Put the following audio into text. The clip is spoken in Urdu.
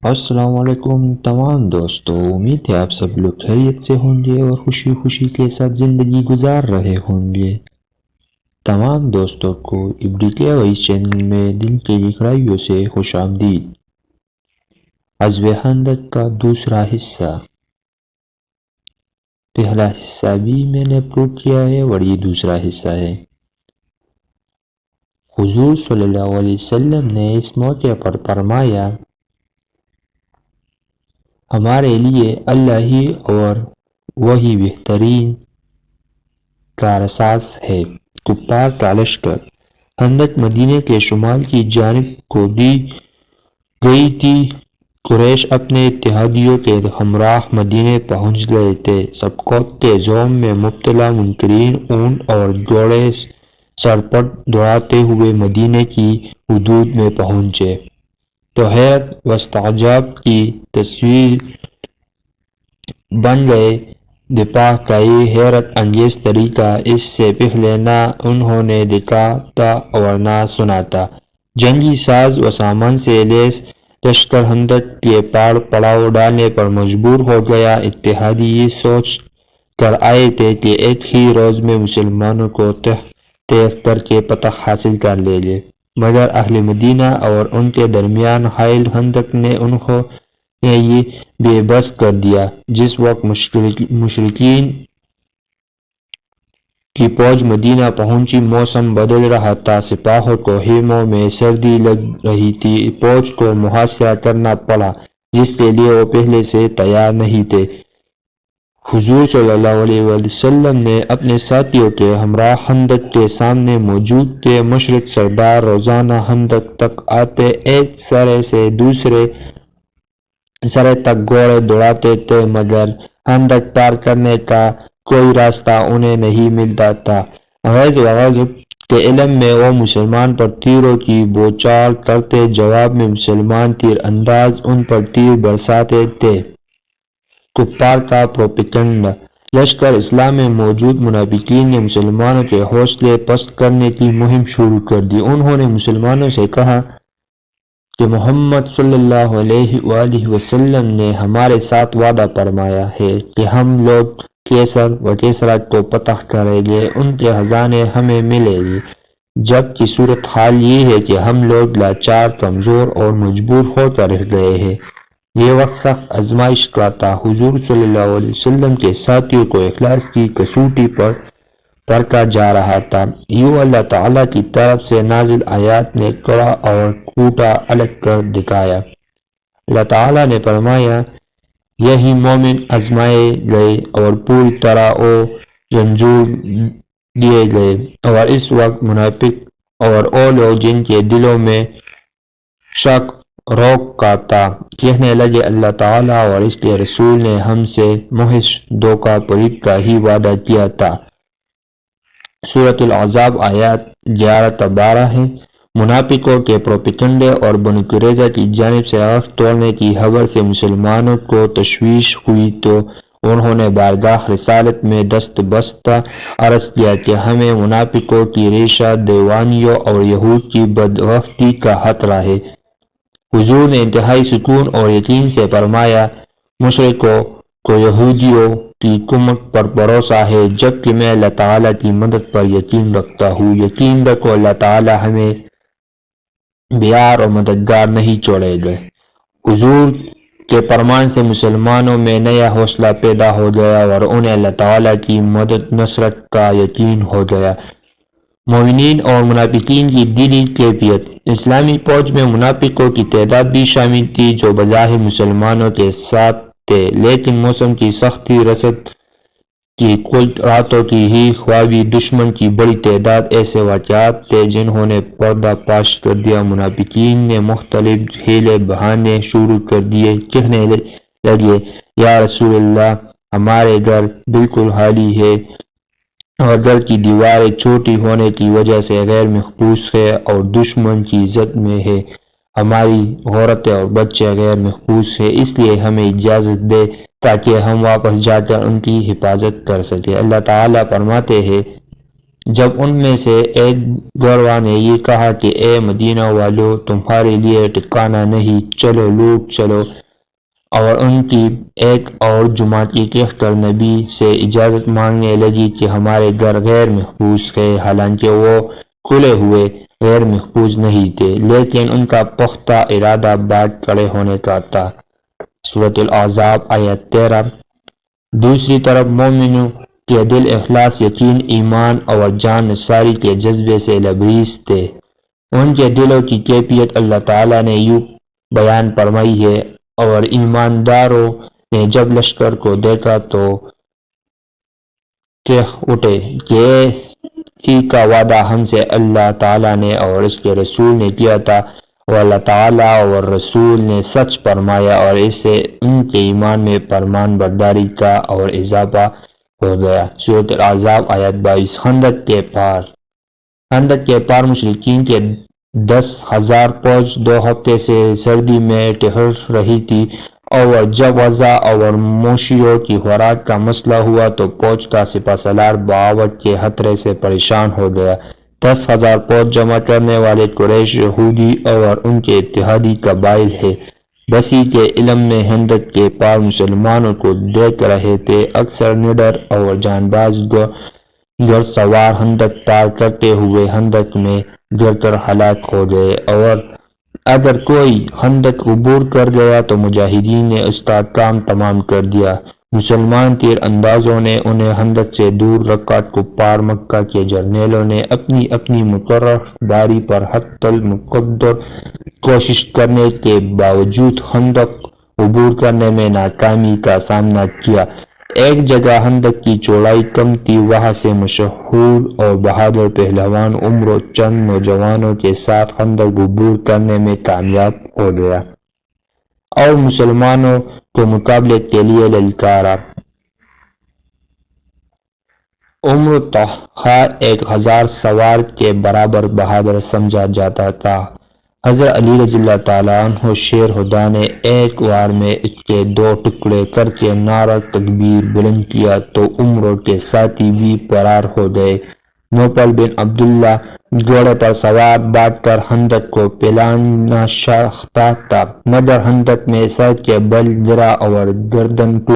السلام علیکم تمام دوستوں، امید ہے آپ سب لوگ خیریت سے ہوں گے اور خوشی خوشی کے ساتھ زندگی گزار رہے ہوں گے۔ تمام دوستوں کو ابریکہ وائس چینل میں دل کی گہرائیوں سے خوش آمدید۔ غزوہ خندق کا دوسرا حصہ۔ پہلا حصہ بھی میں نے اپلوڈ کیا ہے اور یہ دوسرا حصہ ہے۔ حضور صلی اللہ علیہ وسلم نے اس موقع پر فرمایا، ہمارے لیے اللہ ہی اور وہی بہترین کارساز ہے۔ کفار کا لشکر خندق مدینے کے شمال کی جانب کو دی گئی تھی۔ قریش اپنے اتحادیوں کے ہمراہ مدینے پہنچ گئے تھے۔ سبقت کے زوم میں مبتلا منکرین اونٹ اور گھوڑے سرپٹ دوڑاتے ہوئے مدینے کی حدود میں پہنچے تو حیرت و استعجاب کی تصویر بن گئے۔ دفاع کا یہ حیرت انگیز طریقہ اس سے پہلے نہ انہوں نے دیکھا تھا اور نہ سنا تھا۔ جنگی ساز و سامان سے لیس لشکر خندق کے پار پڑاؤ ڈالنے پر مجبور ہو گیا۔ اتحادی یہ سوچ کر آئے تھے کہ ایک ہی روز میں مسلمانوں کو تحف کر کے فتح حاصل کر لیں گے، مگر اہل مدینہ اور ان کے درمیان حائل خندق نے انہوں نے یہ بے بس کر دیا۔ جس وقت مشرکین کی فوج مدینہ پہنچی، موسم بدل رہا تھا، سپاہوں کو خیموں میں سردی لگ رہی تھی، فوج کو محاصرہ کرنا پڑا جس کے لیے وہ پہلے سے تیار نہیں تھے۔ حضور صلی اللہ علیہ وسلم نے اپنے ساتھیوں کے ہمراہ خندق کے سامنے موجود تھے۔ مشرک سردار روزانہ خندق تک آتے، ایک سرے سے دوسرے سرے تک گھوڑے دوڑاتے تھے، مگر خندق پار کرنے کا کوئی راستہ انہیں نہیں ملتا تھا۔ غیظ و غضب کے علم میں وہ مسلمان پر تیروں کی بوچھار کرتے، جواب میں مسلمان تیر انداز ان پر تیر برساتے تھے۔ کفار کا پروپیگنڈا۔ لشکر اسلام میں موجود منافقین نے مسلمانوں کے حوصلے پست کرنے کی مہم شروع کر دی۔ انہوں نے مسلمانوں سے کہا کہ محمد صلی اللہ علیہ وآلہ وسلم نے ہمارے ساتھ وعدہ فرمایا ہے کہ ہم لوگ کیسر و کسریٰ کو فتح کریں گے، ان کے خزانے ہمیں ملیں گے، جبکہ صورتحال یہ ہے کہ ہم لوگ لاچار، کمزور اور مجبور ہو کر رہ گئے ہیں۔ یہ وقت سخت آزمائش کا تھا۔ حضور صلی اللہ علیہ وسلم کے ساتھیوں کو اخلاص کی کسوٹی پر پرکھا جا رہا تھا۔ یوں اللہ تعالیٰ کی طرف سے نازل آیات نے کڑا اور کوٹا الگ کر دکھایا۔ اللہ تعالیٰ نے فرمایا، یہی مومن آزمائے گئے اور پوری طرح وہ جھنجھوڑ دیے گئے، اور اس وقت منافق اور وہ لوگ جن کے دلوں میں شک روک کا تھا کہنے لگے، اللہ تعالیٰ اور اس کے رسول نے ہم سے محض دھوکہ فریب کا ہی وعدہ کیا تھا۔ سورۃ الاحزاب آیات 11-12 ہیں۔ منافقوں کے پروپیگنڈے اور بنو قریظہ کی جانب سے عہد توڑنے کی خبر سے مسلمانوں کو تشویش ہوئی تو انہوں نے بارگاہ رسالت میں دست بستہ عرض کیا کہ ہمیں منافقوں کی ریشہ دیوانیوں اور یہود کی بدبختی کا خطرہ ہے۔ حضور نے انتہائی سکون اور یقین سے فرمایا، مشرکوں کو یہودیوں کی کمک پر بھروسہ ہے، جبکہ میں اللہ تعالیٰ کی مدد پر یقین رکھتا ہوں۔ یقین رکھو اللہ تعالیٰ ہمیں بیار اور مددگار نہیں چھوڑے گا۔ حضور کے فرمان سے مسلمانوں میں نیا حوصلہ پیدا ہو گیا اور انہیں اللہ تعالیٰ کی مدد نصرت کا یقین ہو گیا۔ مومنین اور منافقین کی دینی کیفیت۔ اسلامی فوج میں منافقوں کی تعداد بھی شامل تھی جو بظاہر مسلمانوں کے ساتھ تھے، لیکن موسم کی سختی، رسد کی کچھ راتوں کی ہی خوابی، دشمن کی بڑی تعداد ایسے واقعات تھے جنہوں نے پردہ فاش کر دیا۔ منافقین نے مختلف ہیلے بہانے شروع کر دیے، کہنے لگے، یا رسول اللہ، ہمارے گھر بالکل خالی ہے اور گھر کی دیواریں چھوٹی ہونے کی وجہ سے غیر محفوظ ہے اور دشمن کی زد میں ہے، ہماری عورتیں اور بچے غیر محفوظ ہیں، اس لیے ہمیں اجازت دے تاکہ ہم واپس جا کر ان کی حفاظت کر سکیں۔ اللہ تعالیٰ فرماتے ہیں، جب ان میں سے ایک گروہ نے یہ کہا کہ اے مدینہ والو، تمہارے لیے ٹھکانہ نہیں، چلو لوٹ چلو، اور ان کی ایک اور جماعت یہ کہہ کر نبی سے اجازت مانگنے لگی کہ ہمارے گھر غیر محفوظ ہے، حالانکہ وہ کھلے ہوئے غیر محفوظ نہیں تھے، لیکن ان کا پختہ ارادہ بات کھڑے ہونے کا تھا۔ سورۃ الاحزاب آیت 13۔ دوسری طرف مومنوں کے دل اخلاص، یقین، ایمان اور جان نثاری کے جذبے سے لبریز تھے۔ ان کے دلوں کی کیفیت اللہ تعالیٰ نے یوں بیان فرمائی ہے، اور ایمانداروں نے جب لشکر کو دیکھا تو کہہ اٹھے کہ ہی کا وعدہ ہم سے اللہ تعالیٰ نے اور اس کے رسول نے کیا تھا، اور اللہ تعالیٰ اور رسول نے سچ فرمایا، اور اس سے ان کے ایمان میں فرمان برداری کا اور اضافہ ہو گیا۔ سورۃ الاحزاب آیت 22۔ خندق کے پار مشرکین کے 10,000 فوج 2 ہفتے سے سردی میں ٹھہر رہی تھی، اور جب غذا اور مویشیوں کی خوراک کا مسئلہ ہوا تو فوج کا سپہ سالار بغاوت کے خطرے سے پریشان ہو گیا۔ 10,000 فوج جمع کرنے والے قریش یہودی اور ان کے اتحادی قبائل ہیں، بسی کے علم میں خندق کے پار مسلمانوں کو دیکھ رہے تھے۔ اکثر نڈر اور جان باز گھڑ سوار خندق پار کرتے ہوئے خندق میں گر کر ہلاک ہو گئے، اور اگر کوئی خندق عبور کر گیا تو مجاہدین نے اس کا کام تمام کر دیا۔ مسلمان تیر اندازوں نے انہیں خندق سے دور رکھا۔ کفار مکہ کے جرنیلوں نے اپنی اپنی مقررہ باری پر حتی المقدر کوشش کرنے کے باوجود خندق عبور کرنے میں ناکامی کا سامنا کیا۔ ایک جگہ خندق کی چوڑائی کم تھی، وہاں سے مشہور اور بہادر پہلوان عمرو چند نوجوانوں کے ساتھ خندق عبور کرنے میں کامیاب ہو گیا اور مسلمانوں کو مقابلے کے لیے للکارا۔ عمرو تنہا 1,000 سوار کے برابر بہادر سمجھا جاتا تھا۔ حضرت علی رضی اللہ تعالیٰ عنہ شیر خدا نے ایک وار میں اس کے 2 ٹکڑے کر کے نعرہ تکبیر بلند کیا تو عمرو کے ساتھی بھی فرار ہو گئے۔ نوفل بن عبداللہ گھوڑے پر سوار بانٹ کر خندق کو پھیلانا چاہتا تھا، مگر خندق میں سر کے بل گرا اور گردن ٹوٹ